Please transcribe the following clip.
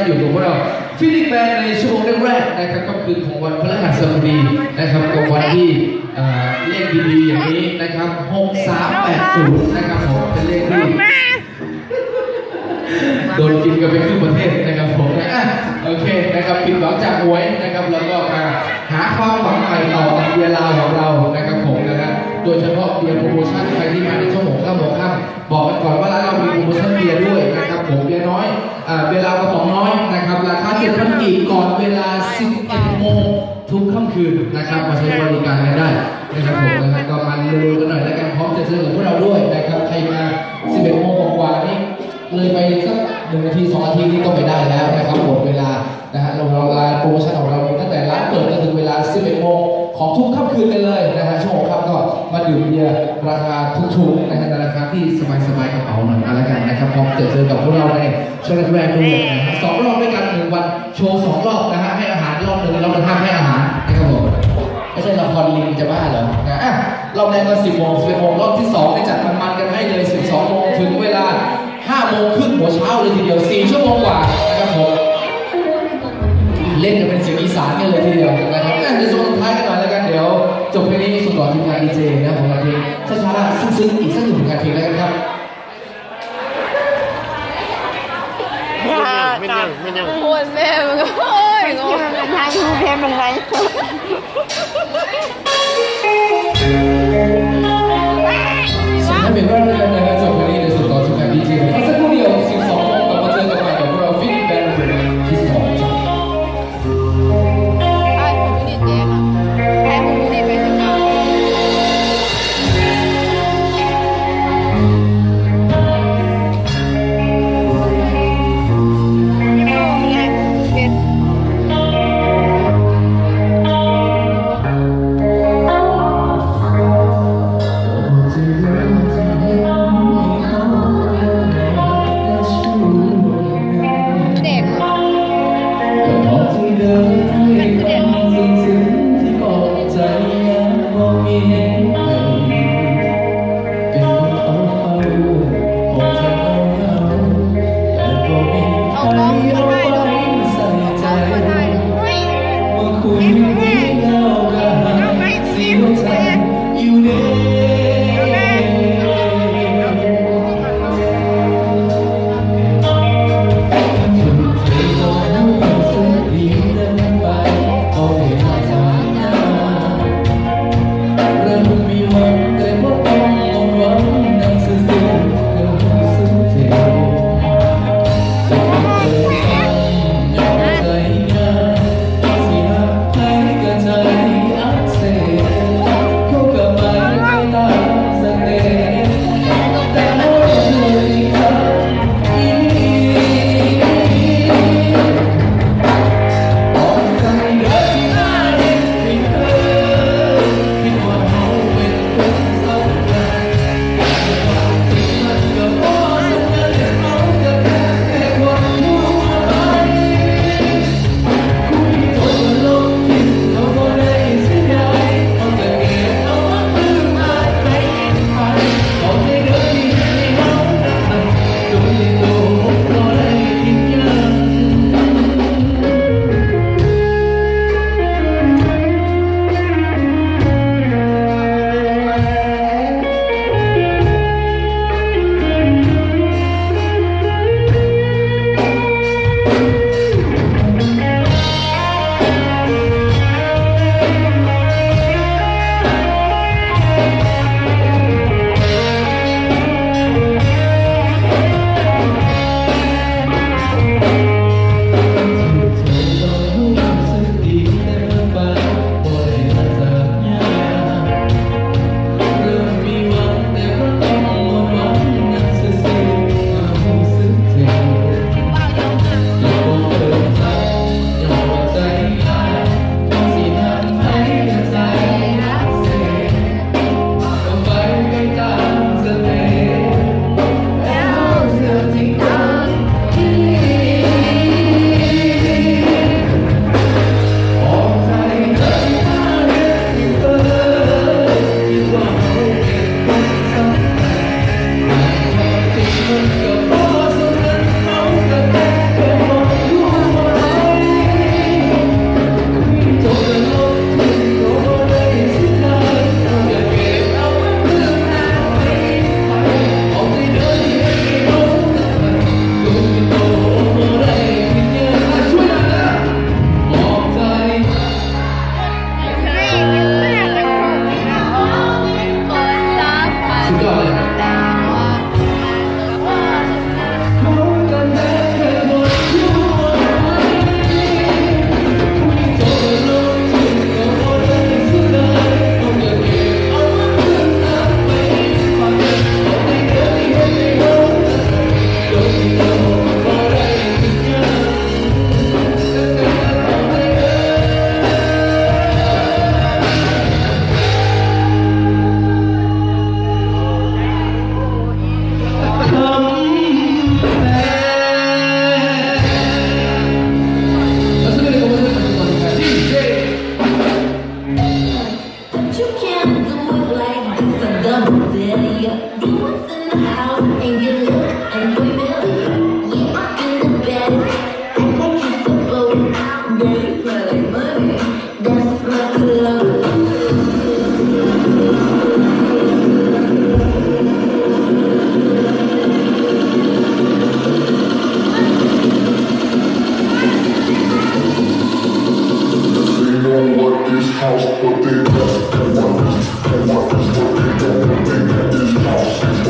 อยู่กับพวกเราฟิลิปแบนในชั่วโมงแรกๆนะครับก็คือของวันพฤหัสบดีนะครับกับวันที่เลขดีๆอย่างนี้นะครับ6380นะครับผมเป็นเลขที่โดนกินกันไปครึ่งประเทศนะครับผมโอเคนะครับผิดหวังจากหวยนะครับแล้วก็มาหาความหวังใหม่ต่อกับเบียร์ลาวของเรานะครับผมนะครับโดยเฉพาะเบียร์โปรโมชั่นใครที่มาในช่วงหัวค่ำบอกกันก่อนว่าร้านเรามีโปรโมชั่นเบียร์ด้วยนะครับผมเบียร์น้อยเบียร์ลาวกระป๋องน้อยนะครับราคา7,000 กีบก่อนเวลา 11 โมงทุกค่ำคืนนะครับมาใช้บริการกันได้นะครับผมนะครับก็มันเร็วๆกันหน่อยแล้วกันพร้อมจะเจอกับพวกเราด้วยนะครับใครมา 11 โมงกว่านี้เลยไปสัก1 นาที 2 นาทีนี่ก็ไม่ได้แล้วนะครับหมดเวลานะฮะเราโปรโมชั่นของเราตั้งแต่ร้านเปิดจนถึงเวลา 11 โมงของทุกค่ำคืนกันเลยนะฮะช่วงค่ำก็มาดื่มเบียร์ราคาถูกๆนะฮะราคาที่สบายๆกระเป๋าหน่อยอะไรกันนะครับพร้อมเจอกับพวกเราในช่วงแรกๆด้วยนะฮะ2 รอบด้วยกัน1 วันโชว์2 รอบนะฮะให้อาหารรอบ 1รอบห้ามให้อาหารนะครับผมไม่ใช่ละครลิงจะบ้าเหรอนะรอบแรกก็10 โมง 11 โมงรอบที่2ได้จัดมันๆกันให้เลย12 โมงถึงเวลา5 โมงครึ่งหัวเช้าเลยทีเดียว4 ชั่วโมงกว่านะครับผมเล่นกันเป็นเสียงอีสานกันเลยทีเดียวนะครับในช่วงสุดท้ายกันหน่อยแล้วกันเดี๋ยวจบเพลงนี้สุดหล่อทีมงานดีเจนะผมเพลงช้าๆซึ้งๆอีกสัก1 ผลงานเพลงแล้วกันครับไม่ยังโอนแม่มึงก็โอ้ยงงทางดูเพลงเป็นไรถ้าเป็นว่าด้วยกันนะครับจบเพลงนี้ในสุดหล่อทีมงานดีเจสักครู่เดียว12 โมงกลับมาเจอกันใหม่กับพวกเราฟิตแบนด์ที่2จ้ะใช่ผมไม่ได้เจ๊ค่ะแค่ผมไม่ได้ไปทำงานเป็น don't want this house, but they got this, don't want this, but they don't want this house.